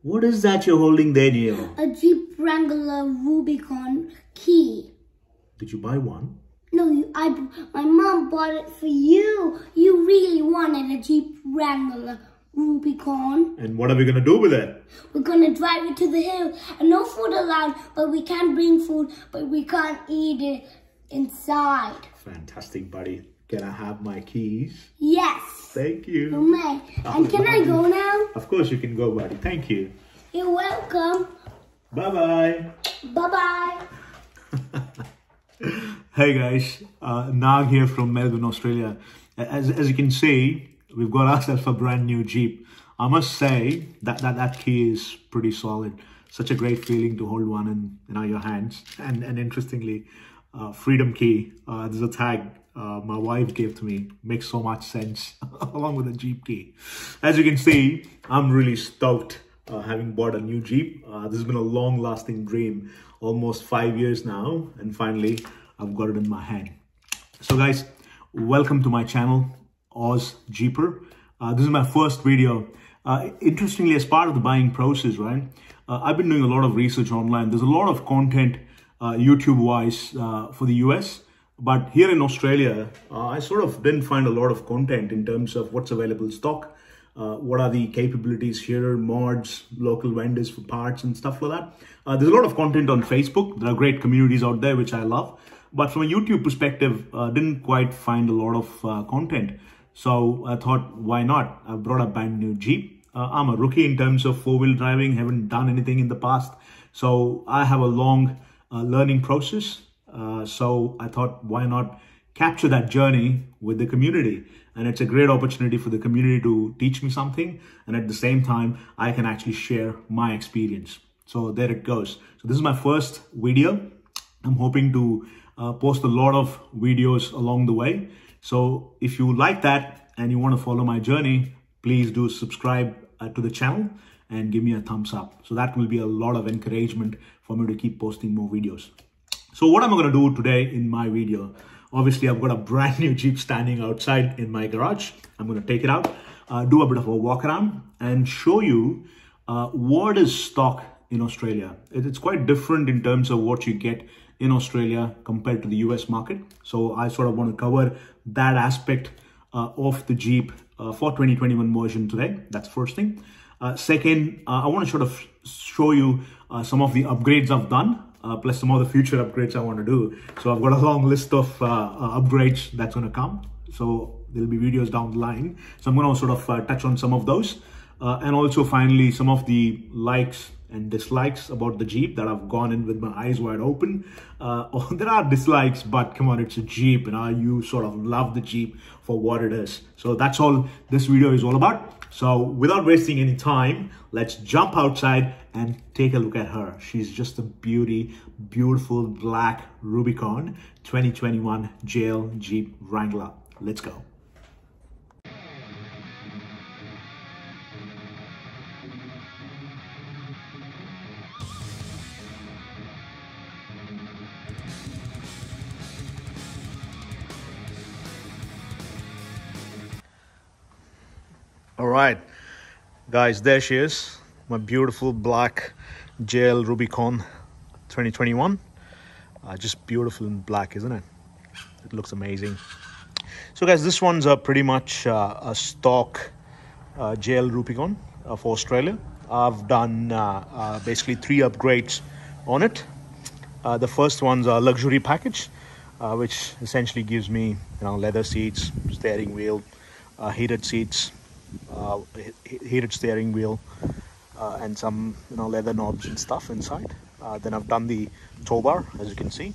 What is that you're holding there, Neil? A Jeep Wrangler Rubicon key. Did you buy one? No, my mom bought it for you. You really wanted a Jeep Wrangler Rubicon. And what are we going to do with it? We're going to drive it to the hill. And no food allowed, but we can bring food, but we can't eat it inside. Fantastic, buddy. Can I have my keys? Yes. Thank you. You may. And can I go now? Of course you can go, buddy. Thank you. You're welcome. Bye-bye. Bye-bye. Hey guys, Nag here from Melbourne, Australia. As you can see, we've got ourselves a brand new Jeep. I must say that key is pretty solid. Such a great feeling to hold one in your hands. And interestingly, Freedom Key, there's a tag my wife gave to me. Makes so much sense along with the Jeep key. As you can see, I'm really stoked having bought a new Jeep. This has been a long-lasting dream, almost 5 years now, and finally I've got it in my hand. So guys, welcome to my channel, Oz Jeeper. This is my first video. Interestingly, as part of the buying process, right, I've been doing a lot of research online. There's a lot of content YouTube-wise for the US, but here in Australia, I sort of didn't find a lot of content in terms of what's available in stock. What are the capabilities here, mods, local vendors for parts and stuff like that. There's a lot of content on Facebook. There are great communities out there, which I love. But from a YouTube perspective, didn't quite find a lot of content. So I thought, why not? I brought a brand new Jeep. I'm a rookie in terms of four-wheel driving, haven't done anything in the past. So I have a long learning process. So I thought, why not capture that journey with the community? And it's a great opportunity for the community to teach me something. And at the same time, I can actually share my experience. So there it goes. So this is my first video. I'm hoping to post a lot of videos along the way. So if you like that and you want to follow my journey, please do subscribe to the channel and give me a thumbs up. So that will be a lot of encouragement for me to keep posting more videos. So what am I going to do today in my video? Obviously, I've got a brand new Jeep standing outside in my garage. I'm going to take it out, do a bit of a walk around and show you what is stock in Australia. It's quite different in terms of what you get in Australia compared to the US market. So I sort of want to cover that aspect of the Jeep for 2021 version today. That's first thing. Second, I want to sort of show you some of the upgrades I've done. Plus some of the future upgrades I want to do. So I've got a long list of upgrades that's going to come. So there'll be videos down the line. So I'm going to sort of touch on some of those. And also finally, some of the likes and dislikes about the Jeep that I've gone in with my eyes wide open. There are dislikes, but come on, it's a Jeep. You sort of love the Jeep for what it is. So that's all this video is all about. So without wasting any time, let's jump outside and take a look at her. She's just a beauty, beautiful black Rubicon 2021 JL Jeep Wrangler. Let's go. All right, guys, there she is, my beautiful black JL Rubicon 2021. Just beautiful in black, isn't it? It looks amazing. So guys, this one's pretty much a stock JL Rubicon for Australia. I've done basically 3 upgrades on it. The first one's a luxury package, which essentially gives me leather seats, steering wheel, heated seats, heated steering wheel, and some leather knobs and stuff inside. Then I've done the tow bar, as you can see.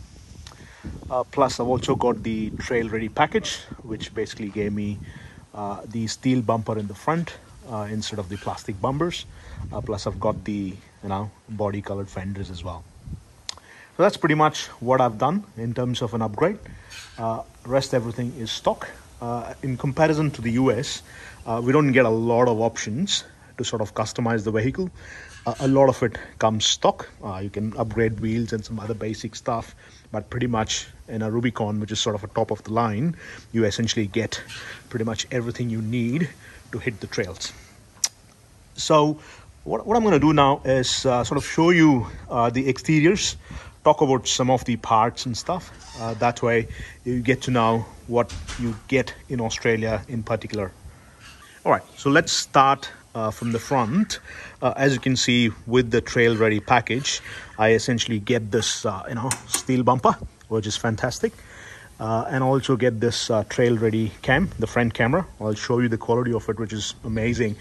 Plus I've also got the trail ready package, which basically gave me the steel bumper in the front instead of the plastic bumpers. Plus I've got the body colored fenders as well. So that's pretty much what I've done in terms of an upgrade. Rest everything is stock. In comparison to the US, we don't get a lot of options to sort of customize the vehicle. A lot of it comes stock. You can upgrade wheels and some other basic stuff, but pretty much in a Rubicon, which is sort of a top of the line, you essentially get pretty much everything you need to hit the trails. So What I'm going to do now is sort of show you the exteriors, talk about some of the parts and stuff. That way you get to know what you get in Australia in particular. All right, so let's start from the front. As you can see, with the trail ready package, I essentially get this steel bumper, which is fantastic, and also get this trail ready cam, the front camera. I'll show you the quality of it, which is amazing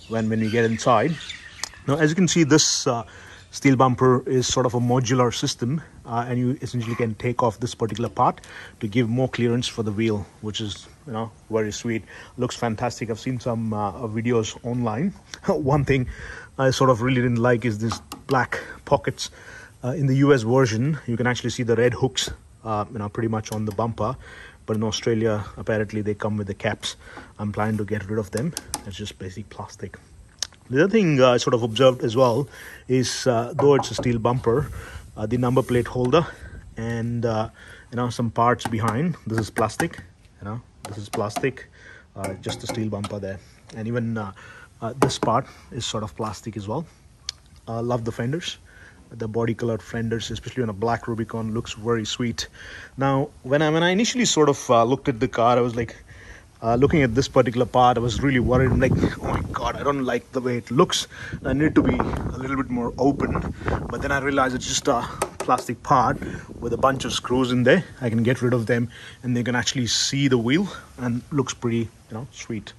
when you get inside. Now, as you can see, this steel bumper is sort of a modular system, and you essentially can take off this particular part to give more clearance for the wheel, which is very sweet. Looks fantastic. I've seen some videos online. One thing I sort of really didn't like is this black pockets. In the US version, you can actually see the red hooks pretty much on the bumper, but in Australia apparently they come with the caps. I'm planning to get rid of them. It's just basic plastic. The other thing I sort of observed as well is, though it's a steel bumper, the number plate holder and some parts behind. This is plastic. This is plastic. Just a steel bumper there, and even this part is sort of plastic as well. Love the fenders. The body colored fenders, especially on a black Rubicon, looks very sweet. Now, when I initially sort of looked at the car, I was like, looking at this particular part, I was really worried. I'm like, oh my god, I don't like the way it looks. I need to be a little bit more open. But then I realized it's just a plastic part with a bunch of screws in there. I can get rid of them, and they can actually see the wheel, and looks pretty, sweet.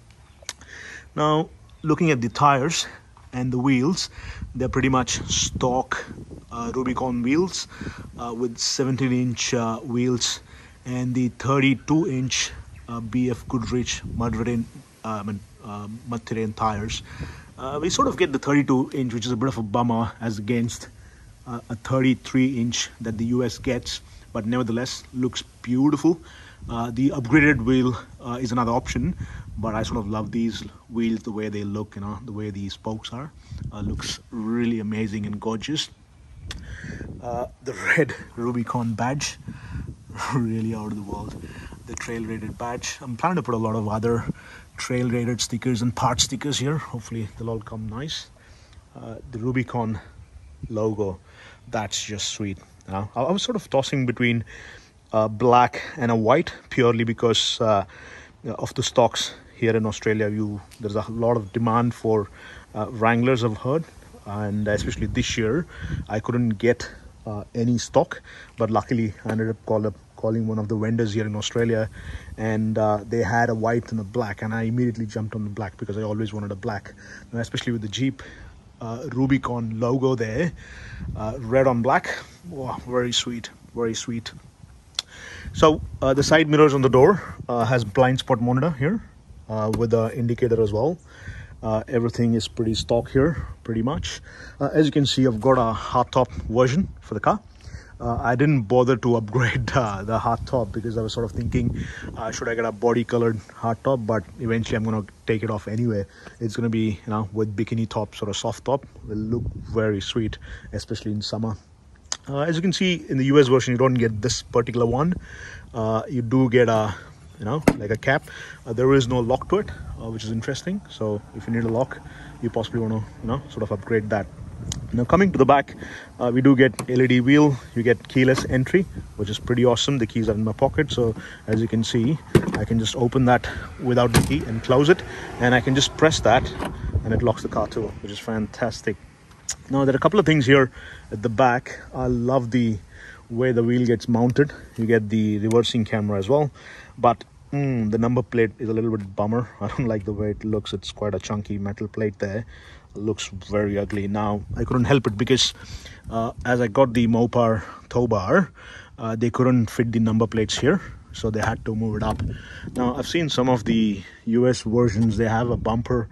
Now, looking at the tires and the wheels, they're pretty much stock Rubicon wheels with 17-inch wheels and the 32-inch BF Goodrich mud terrain tires. We sort of get the 32-inch, which is a bit of a bummer as against a 33-inch that the US gets, but nevertheless looks beautiful. The upgraded wheel is another option, but I sort of love these wheels, the way they look, the way these spokes are. Looks really amazing and gorgeous. The red Rubicon badge, really out of the world. The trail rated badge. I'm planning to put a lot of other trail rated stickers and part stickers here. Hopefully they'll all come nice. The Rubicon logo, that's just sweet. I was sort of tossing between black and a white, purely because of the stocks here in Australia. There's a lot of demand for Wranglers, I've heard, and especially this year I couldn't get any stock, but luckily I ended up calling one of the vendors here in Australia, and they had a white and a black, and I immediately jumped on the black because I always wanted a black. Now, especially with the Jeep Rubicon logo there, red on black. Wow, very sweet, very sweet. So the side mirrors on the door has blind spot monitor here with the indicator as well. Everything is pretty stock here, pretty much. As you can see, I've got a hardtop version for the car. I didn't bother to upgrade the hardtop because I was sort of thinking, should I get a body colored hardtop? But eventually I'm going to take it off anyway. It's going to be, with bikini top, sort of soft top. Will look very sweet, especially in summer. As you can see, in the US version, you don't get this particular one. You do get a, like a cap. There is no lock to it, which is interesting. So if you need a lock, you possibly want to, sort of upgrade that. Now, coming to the back, we do get LED wheel. You get keyless entry, which is pretty awesome. The keys are in my pocket, so as you can see, I can just open that without the key and close it, and I can just press that and it locks the car too, which is fantastic. Now, there are a couple of things here at the back. I love the way the wheel gets mounted. You get the reversing camera as well, but the number plate is a little bit bummer. I don't like the way it looks. It's quite a chunky metal plate there. It looks very ugly. Now, I couldn't help it because as I got the Mopar tow bar, they couldn't fit the number plates here, so they had to move it up. Now, I've seen some of the US versions, they have a bumper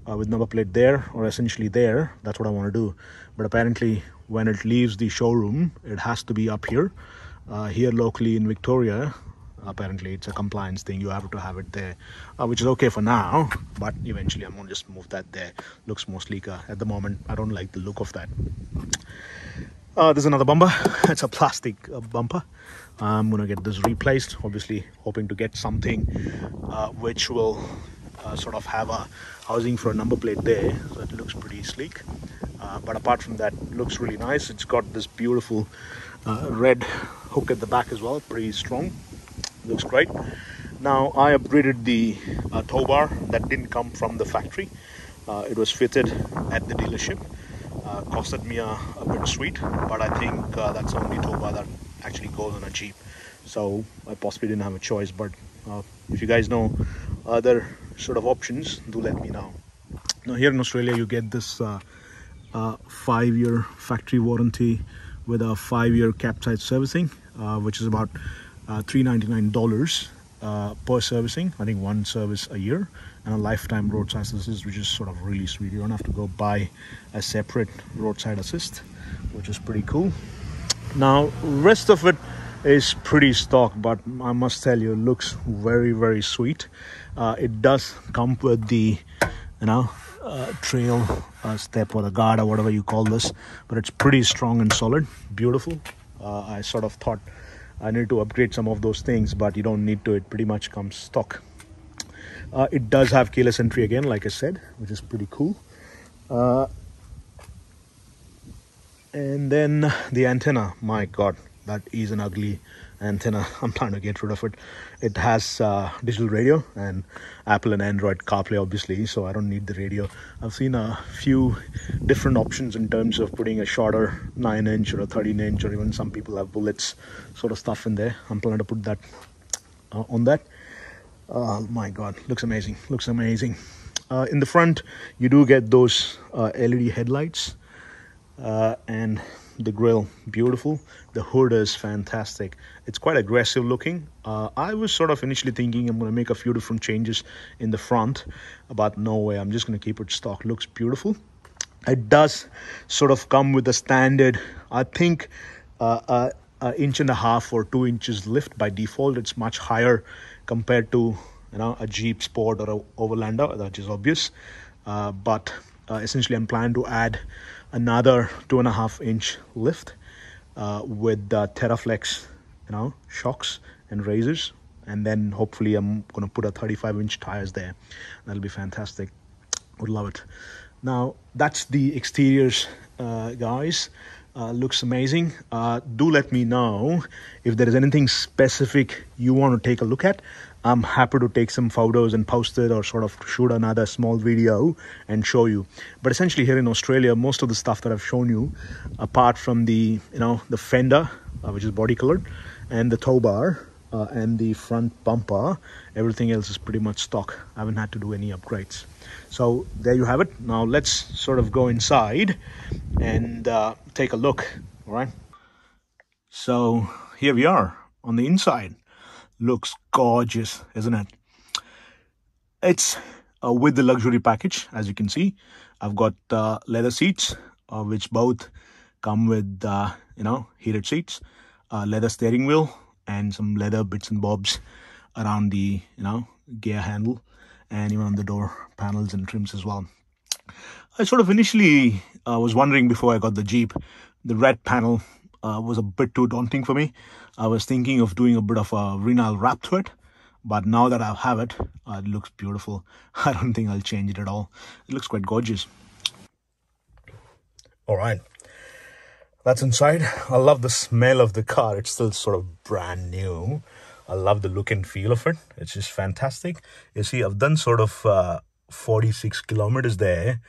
with number plate there, or essentially there. That's what I want to do. But apparently when it leaves the showroom, it has to be up here. Here locally in Victoria, apparently it's a compliance thing. You have to have it there, which is okay for now, but eventually I'm gonna just move that there. Looks more sleeker. At the moment, I don't like the look of that. There's another bumper. It's a plastic bumper. I'm gonna get this replaced, obviously hoping to get something which will sort of have a housing for a number plate there, so it looks pretty sleek. But apart from that, it looks really nice. It's got this beautiful red hook at the back as well, pretty strong. Looks great. Now I upgraded the tow bar that didn't come from the factory. It was fitted at the dealership. Costed me a bit sweet, but I think that's the only tow bar that actually goes on a Jeep. So I possibly didn't have a choice, but if you guys know other sort of options, do let me know. Now here in Australia you get this 5-year factory warranty with a 5-year capside servicing, which is about $399 per servicing. I think one service a year, and a lifetime roadside assist, which is sort of really sweet. You don't have to go buy a separate roadside assist, which is pretty cool. Now rest of it is pretty stock, but I must tell you, it looks very, very sweet. It does come with the trail step or the guard or whatever you call this, but it's pretty strong and solid, beautiful. I sort of thought I need to upgrade some of those things, but you don't need to. It pretty much comes stock. It does have keyless entry again, like I said, which is pretty cool. And then the antenna, my god, that is an ugly antenna. I'm trying to get rid of it. It has digital radio and Apple and Android CarPlay, obviously, so I don't need the radio. I've seen a few different options in terms of putting a shorter 9-inch or a 13-inch, or even some people have bullets sort of stuff in there. I'm planning to put that on that. Oh my god, looks amazing, looks amazing. In the front you do get those LED headlights, and the grille, beautiful. The hood is fantastic. It's quite aggressive looking. I was sort of initially thinking I'm going to make a few different changes in the front, but no way, I'm just going to keep it stock. Looks beautiful. It does sort of come with a standard, I think, 1.5 inches or 2 inches lift by default. It's much higher compared to a Jeep Sport or a Overlander, that is obvious. But essentially I'm planning to add another 2.5-inch lift with Terraflex shocks and razors, and then hopefully I'm going to put a 35-inch tires there. That'll be fantastic. Would love it. Now that's the exteriors, guys. Looks amazing. Do let me know if there is anything specific you want to take a look at. I'm happy to take some photos and post it, or sort of shoot another small video and show you. But essentially here in Australia, most of the stuff that I've shown you, apart from the the fender, which is body colored, and the tow bar and the front bumper, everything else is pretty much stock. I haven't had to do any upgrades. So there you have it. Now let's sort of go inside and take a look. All right, so here we are on the inside. Looks gorgeous, isn't it? It's with the luxury package, as you can see. I've got leather seats, which both come with heated seats, leather steering wheel, and some leather bits and bobs around the gear handle, and even on the door panels and trims as well. I sort of initially was wondering, before I got the Jeep, the red panel was a bit too daunting for me. I was thinking of doing a bit of a vinyl wrap to it, but now that I have it, it looks beautiful. I don't think I'll change it at all. It looks quite gorgeous. All right, that's inside. I love the smell of the car. It's still sort of brand new. I love the look and feel of it. It's just fantastic. You see, I've done sort of 46 kilometers there,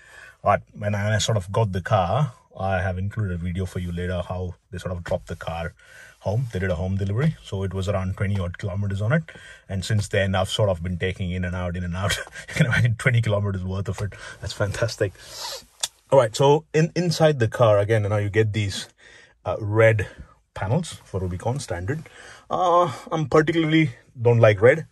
but when I sort of got the car, I have included a video for you later how they sort of dropped the car home. They did a home delivery, so it was around 20 odd kilometers on it, and since then I've sort of been taking in and out. You can imagine 20 kilometers worth of it. That's fantastic. All right, so inside the car again, you get these red panels for Rubicon standard. I'm particularly don't like red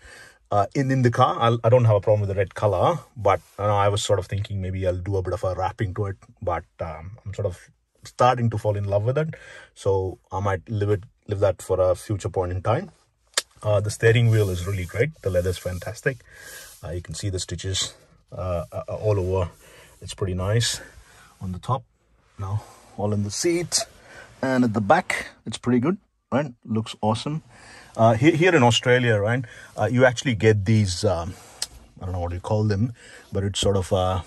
in the car. I don't have a problem with the red color, but I was sort of thinking maybe I'll do a bit of a wrapping to it, but I'm sort of starting to fall in love with it, so I might leave that for a future point in time. The steering wheel is really great. The leather is fantastic. You can see the stitches all over. It's pretty nice on the top, all in the seat, and at the back it's pretty good, right? Looks awesome. Here in Australia, right, you actually get these I don't know what you call them, but it's sort of a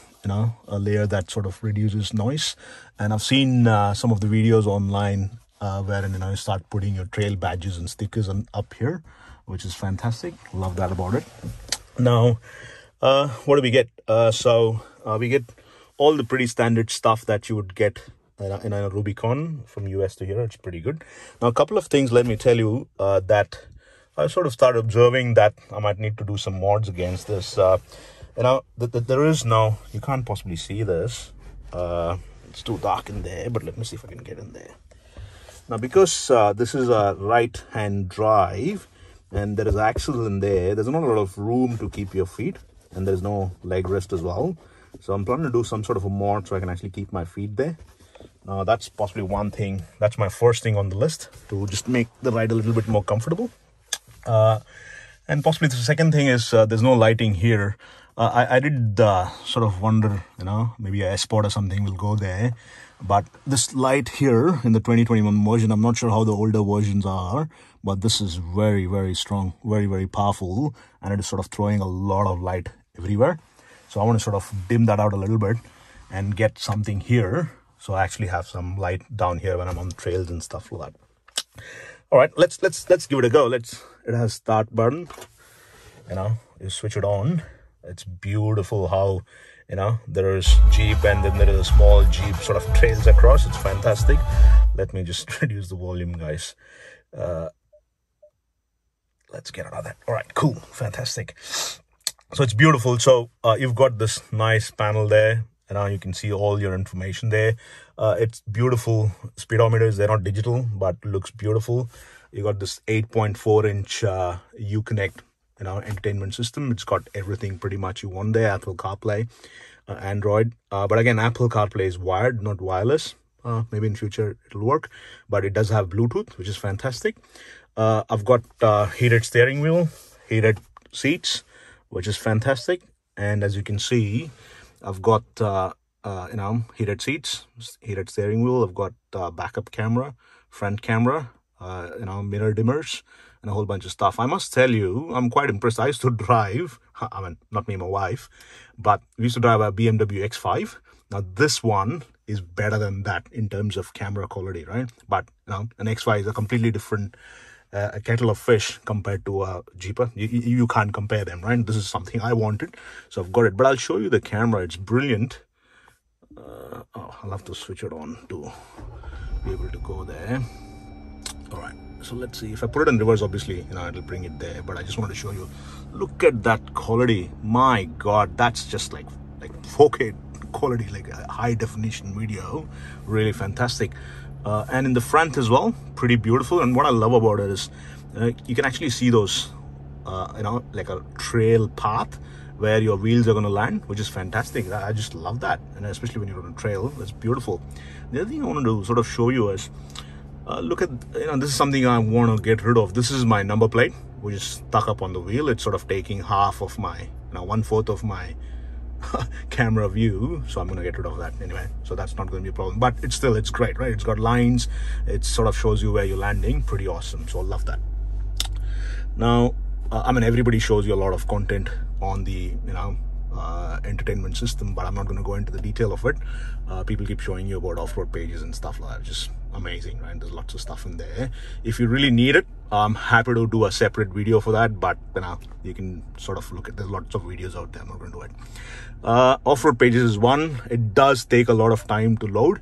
layer that sort of reduces noise. And I've seen some of the videos online wherein you start putting your trail badges and stickers up here, which is fantastic. Love that about it. Now, what do we get? We get all the pretty standard stuff that you would get in a Rubicon from US to here. It's pretty good. Now, a couple of things, let me tell you, that I sort of started observing that I might need to do some mods against this. There is now, you can't possibly see this. It's too dark in there, but let me see if I can get in there. Now, because this is a right-hand drive and there is axle in there, there's not a lot of room to keep your feet, and there's no leg rest as well. So I'm planning to do some sort of a mod so I can actually keep my feet there. Now, that's possibly one thing. That's my first thing on the list, to just make the ride a little bit more comfortable. And possibly the second thing is there's no lighting here. I did sort of wonder, maybe a S-Pod or something will go there. But this light here in the 2021 version, I'm not sure how the older versions are, but this is very, very strong, very, very powerful. And it is sort of throwing a lot of light everywhere. So I want to sort of dim that out a little bit and get something here. So I actually have some light down here when I'm on trails and stuff like that. All right, let's give it a go. It has start button. You switch it on. It's beautiful how there is Jeep and then there is a small Jeep sort of trails across. It's fantastic. Let me just reduce the volume, guys. Let's get out of that. All right, cool, fantastic. So it's beautiful. So you've got this nice panel there. And now you can see all your information there. It's beautiful speedometers. They're not digital, but looks beautiful. You got this 8.4-inch Uconnect, entertainment system. It's got everything pretty much you want there. Apple CarPlay, Android. But again, Apple CarPlay is wired, not wireless. Maybe in future it'll work. But it does have Bluetooth, which is fantastic. I've got heated steering wheel, heated seats, which is fantastic. And as you can see, I've got, heated seats, heated steering wheel. I've got backup camera, front camera, mirror dimmers, and a whole bunch of stuff. I must tell you, I'm quite impressed. I used to drive, not me, my wife, but we used to drive a BMW X5. Now, this one is better than that in terms of camera quality, right? But, an X5 is a completely different a kettle of fish compared to a Jeeper. You can't compare them, right? This is something I wanted, so I've got it. But I'll show you the camera. It's brilliant. I'll have to switch it on to be able to go there. All right, so let's see. If I put it in reverse, obviously, it'll bring it there. But I just want to show you. Look at that quality. My God, that's just like 4K quality, like a high definition video. Really fantastic. And in the front as well, pretty beautiful. And what I love about it is you can actually see those, like a trail path where your wheels are going to land, which is fantastic. I just love that. And especially when you're on a trail, that's beautiful. The other thing I wanted to sort of show you is, look at, this is something I want to get rid of. This is my number plate, which is stuck up on the wheel. It's sort of taking half of my, 1/4 of my camera view, so I'm going to get rid of that anyway, so that's not going to be a problem. But it's great, right? It's got lines, it sort of shows you where you're landing. Pretty awesome, so I love that. Now everybody shows you a lot of content on the entertainment system, but I'm not going to go into the detail of it. People keep showing you about off-road pages and stuff like that. Just amazing, right? There's lots of stuff in there. If you really need it, I'm happy to do a separate video for that, but you can sort of look at, there's lots of videos out there. I'm not going to do it. Off-road pages is one. It does take a lot of time to load.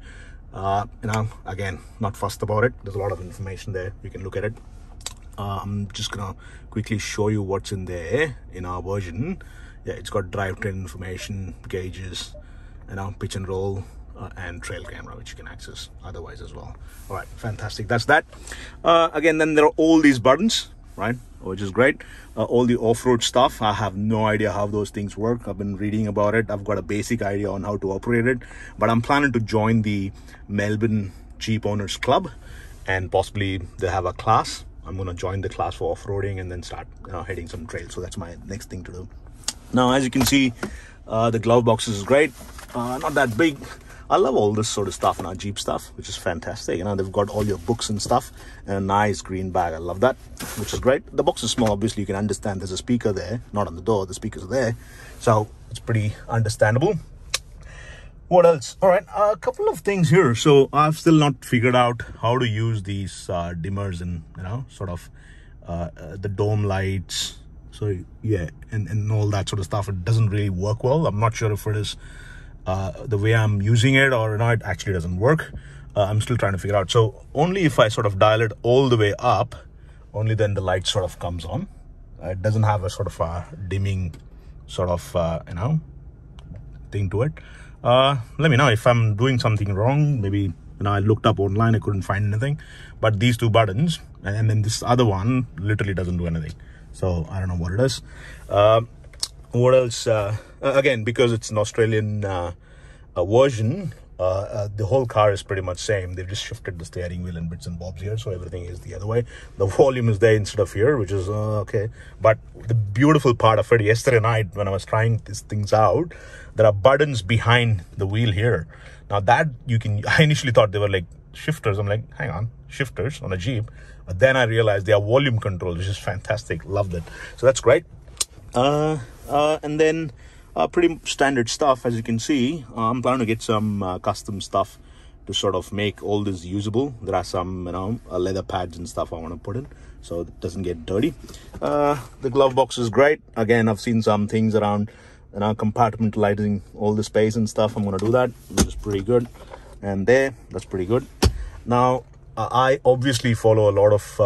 Again, not fussed about it. There's a lot of information there. You can look at it. I'm just gonna quickly show you what's in there in our version. Yeah, it's got drivetrain information, gauges, pitch and roll, and trail camera, which you can access otherwise as well. All right, fantastic. That's that. Again, then there are all these buttons, right, which is great. All the off-road stuff, I have no idea how those things work. I've been reading about it. I've got a basic idea on how to operate it, but I'm planning to join the Melbourne Jeep Owners Club, and possibly they have a class. I'm going to join the class for off-roading and then start heading some trails. So that's my next thing to do. Now, as you can see, the glove boxes is great. Not that big. I love all this sort of stuff in our Jeep stuff, which is fantastic. You know, they've got all your books and stuff and a nice green bag. I love that, which is great. The box is small. Obviously, you can understand there's a speaker there, not on the door. The speakers are there. So it's pretty understandable. What else? All right, a couple of things here. So I've still not figured out how to use these dimmers and, you know, sort of the dome lights. So yeah, and all that sort of stuff. It doesn't really work well. I'm not sure if it is the way I'm using it or not. It actually doesn't work. I'm still trying to figure out. So only if I sort of dial it all the way up, only then the light sort of comes on. It doesn't have a sort of a dimming sort of, you know, thing to it. Let me know if I'm doing something wrong. Maybe, you know, I looked up online, I couldn't find anything. But these two buttons, and then this other one literally doesn't do anything. So I don't know what it is. What else? Again, because it's an Australian version, the whole car is pretty much same. They've just shifted the steering wheel and bits and bobs here, so everything is the other way. The volume is there instead of here, which is okay. But the beautiful part of it, yesterday night when I was trying these things out, there are buttons behind the wheel here. Now that you can, I initially thought they were like shifters. I'm like, hang on, shifters on a Jeep. But then I realized they are volume controls, which is fantastic. Loved it. So that's great. And then pretty standard stuff, as you can see. I'm planning to get some custom stuff to sort of make all this usable. There are some, you know, leather pads and stuff I want to put in so it doesn't get dirty. The glove box is great. Again, I've seen some things around, you know, compartmentalizing all the space and stuff. I'm going to do that, which is pretty good. And there, that's pretty good. Now, I obviously follow a lot of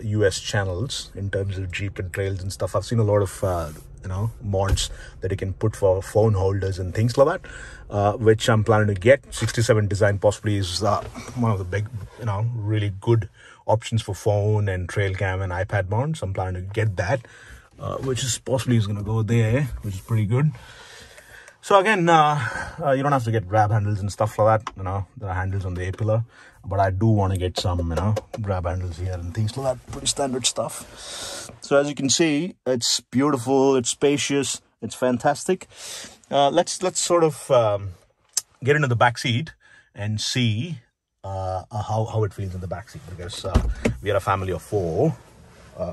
US channels in terms of Jeep and trails and stuff. I've seen a lot of, you know, mods that you can put for phone holders and things like that, which I'm planning to get. 67 design possibly is one of the big, you know, really good options for phone and trail cam and iPad mounts. I'm planning to get that, which is possibly is going to go there, which is pretty good. So again, you don't have to get grab handles and stuff like that. You know, there are handles on the A-pillar, but I do want to get some, you know, grab handles here and things like that. Pretty standard stuff. So as you can see, it's beautiful, it's spacious, it's fantastic. Let's sort of get into the back seat and see how it feels in the back seat, because we are a family of 4,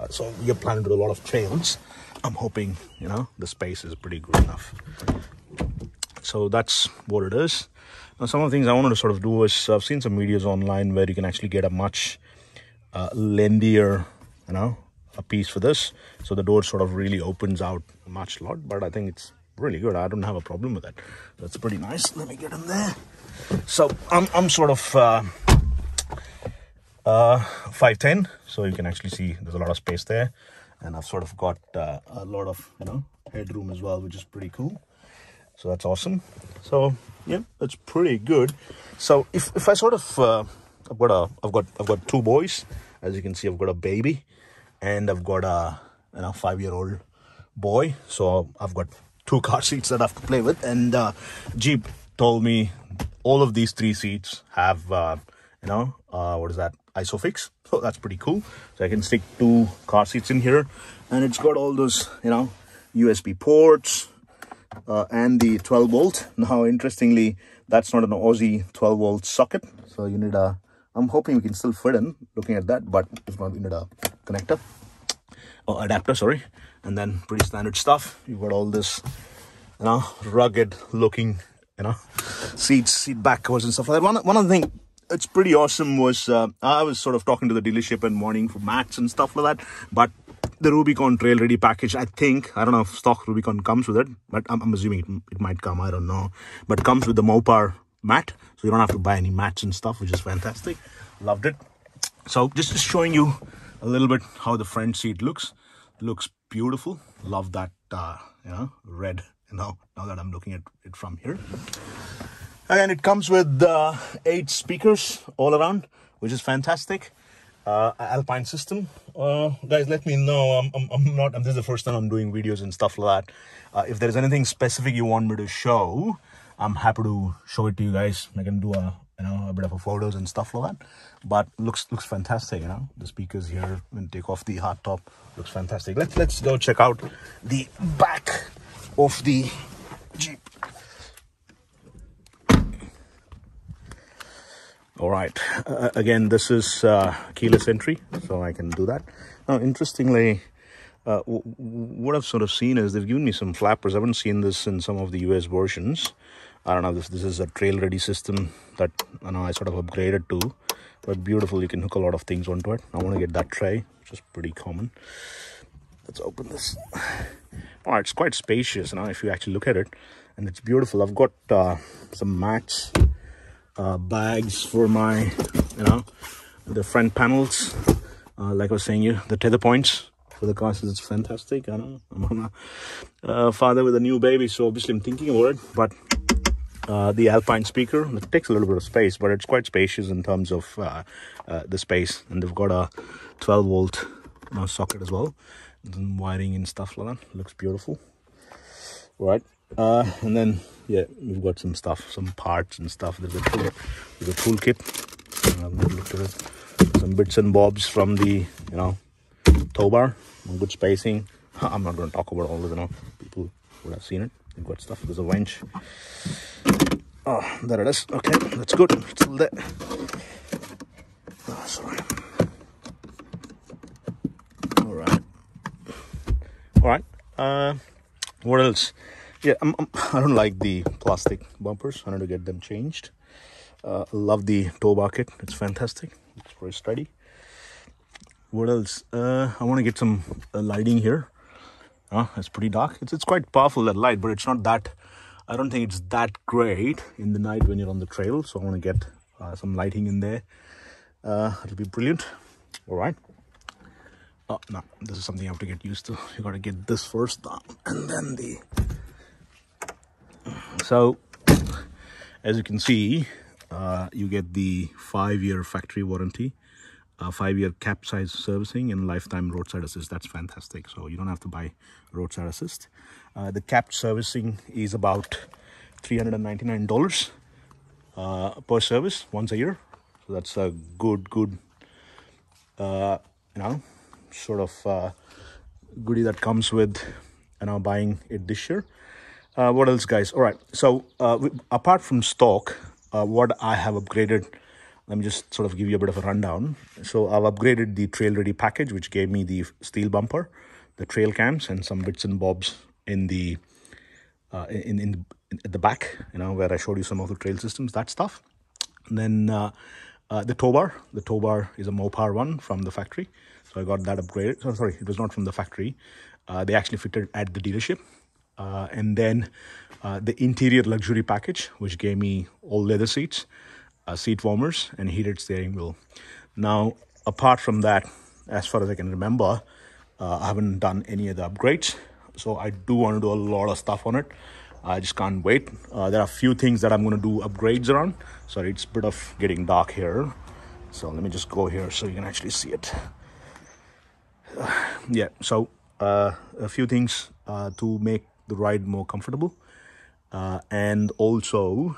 so we are planning to do a lot of trails. I'm hoping, you know, the space is pretty good enough. So that's what it is. Now, some of the things I wanted to sort of do is, I've seen some videos online where you can actually get a much lengthier, you know, a piece for this. So the door sort of really opens out much lot, but I think it's really good. I don't have a problem with that. That's pretty nice. Let me get in there. So I'm sort of 5'10", so you can actually see there's a lot of space there. And I've sort of got a lot of, you know, headroom as well, which is pretty cool. So that's awesome. So yeah, it's pretty good. So if I sort of I've got 2 boys. As you can see, I've got a baby, and I've got a, you know, 5-year-old boy. So I've got 2 car seats that I have to play with. And Jeep told me all of these 3 seats have you know, what is that, Isofix. So that's pretty cool. So I can stick 2 car seats in here, and it's got all those, you know, USB ports. And the 12 volt. Now, interestingly, that's not an Aussie 12 volt socket. So you need a, I'm hoping we can still fit in looking at that, but if not, you need a connector or adapter, sorry. And then pretty standard stuff. You've got all this, you know, rugged looking, you know, seat back covers and stuff like that. One of the things it's pretty awesome was, I was sort of talking to the dealership and wanting for mats and stuff like that, but the Rubicon Trail Ready package, I think, I don't know if stock Rubicon comes with it, but I'm assuming it might come, I don't know. But it comes with the Mopar mat, so you don't have to buy any mats and stuff, which is fantastic. Loved it. So just showing you a little bit how the front seat looks. Looks beautiful. Love that, you know, red, you know, now that I'm looking at it from here. And it comes with 8 speakers all around, which is fantastic. Alpine system. Guys, let me know. This is the first time I'm doing videos and stuff like that. If there's anything specific you want me to show, I'm happy to show it to you guys. I can do a bit of a photos and stuff like that. But looks fantastic, you know. The speakers here, when you take off the hard top, looks fantastic. Let's go check out the back of the Jeep. All right. Again, this is keyless entry, so I can do that. Now, interestingly, what I've sort of seen is they've given me some flappers. I haven't seen this in some of the US versions. I don't know if this is a trail-ready system that I sort of upgraded to. But beautiful, you can hook a lot of things onto it. I want to get that tray, which is pretty common. Let's open this. All right, it's quite spacious now if you actually look at it. And it's beautiful. I've got some mats, bags for my, the front panels. Like I was saying, the tether points for the cars. It's fantastic. I know I'm a father with a new baby, so obviously I'm thinking about it. But the Alpine speaker, it takes a little bit of space, but it's quite spacious in terms of the space. And they've got a 12-volt socket as well, and wiring and stuff like that. Looks beautiful. Right. And then yeah, we've got some stuff, some parts and stuff. There's a toolkit. I've not looked at it. Some bits and bobs from the tow bar. Good spacing. I'm not going to talk about all of people would have seen it. We've got stuff. There's a winch. Oh, there it is. Okay, that's good. It's still there. Oh, sorry. All right. What else? Yeah, I don't like the plastic bumpers. I need to get them changed. Love the tow bar kit. It's fantastic. It's very steady. What else? I want to get some lighting here. It's pretty dark. It's quite powerful, that light, but it's not that. I don't think it's that great in the night when you're on the trail. So I want to get some lighting in there. It'll be brilliant. All right. Oh no, this is something you have to get used to. You got to get this first down, and then the. So, as you can see, you get the 5-year factory warranty, 5-year capsize servicing, and lifetime roadside assist. That's fantastic. So you don't have to buy roadside assist. The capped servicing is about $399 per service once a year. So that's a good sort of goodie that comes with buying it this year. What else, guys? All right, so apart from stock, what I have upgraded, let me just sort of give you a bit of a rundown. So I've upgraded the trail ready package, which gave me the steel bumper, the trail cams, and some bits and bobs in the at the back, where I showed you some of the trail systems, that stuff. And then the tow bar. The tow bar is a Mopar one from the factory, so I got that upgraded. So sorry, it was not from the factory. They actually fitted at the dealership. And then the interior luxury package, which gave me all leather seats, seat warmers, and heated steering wheel. Now, apart from that, as far as I can remember, I haven't done any of the upgrades. So I do want to do a lot of stuff on it. I just can't wait. There are a few things that I'm going to do upgrades around. Sorry, it's a bit of getting dark here. So let me just go here so you can actually see it. Yeah, so a few things to make the ride more comfortable, and also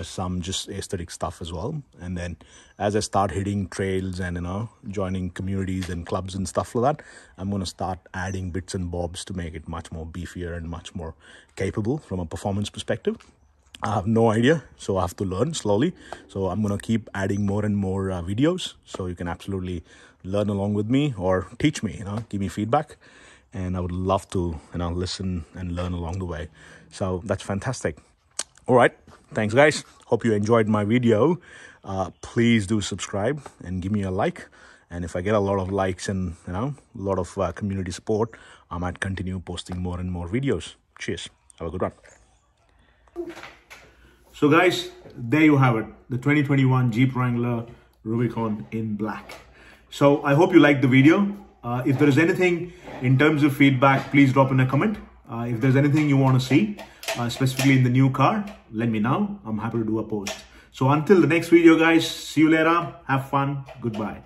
some just aesthetic stuff as well. And then as I start hitting trails and joining communities and clubs and stuff like that, I'm going to start adding bits and bobs to make it much more beefier and much more capable from a performance perspective. I have no idea, so I have to learn slowly. So I'm going to keep adding more and more videos, so you can absolutely learn along with me or teach me, give me feedback. And I would love to, listen and learn along the way. So that's fantastic. All right. Thanks, guys. Hope you enjoyed my video. Please do subscribe and give me a like. And if I get a lot of likes and, a lot of community support, I might continue posting more and more videos. Cheers. Have a good one. So, guys, there you have it. The 2021 Jeep Wrangler Rubicon in black. So I hope you liked the video. If there is anything in terms of feedback, please drop in a comment. If there's anything you want to see, specifically in the new car, let me know. I'm happy to do a post. So until the next video, guys, see you later. Have fun. Goodbye.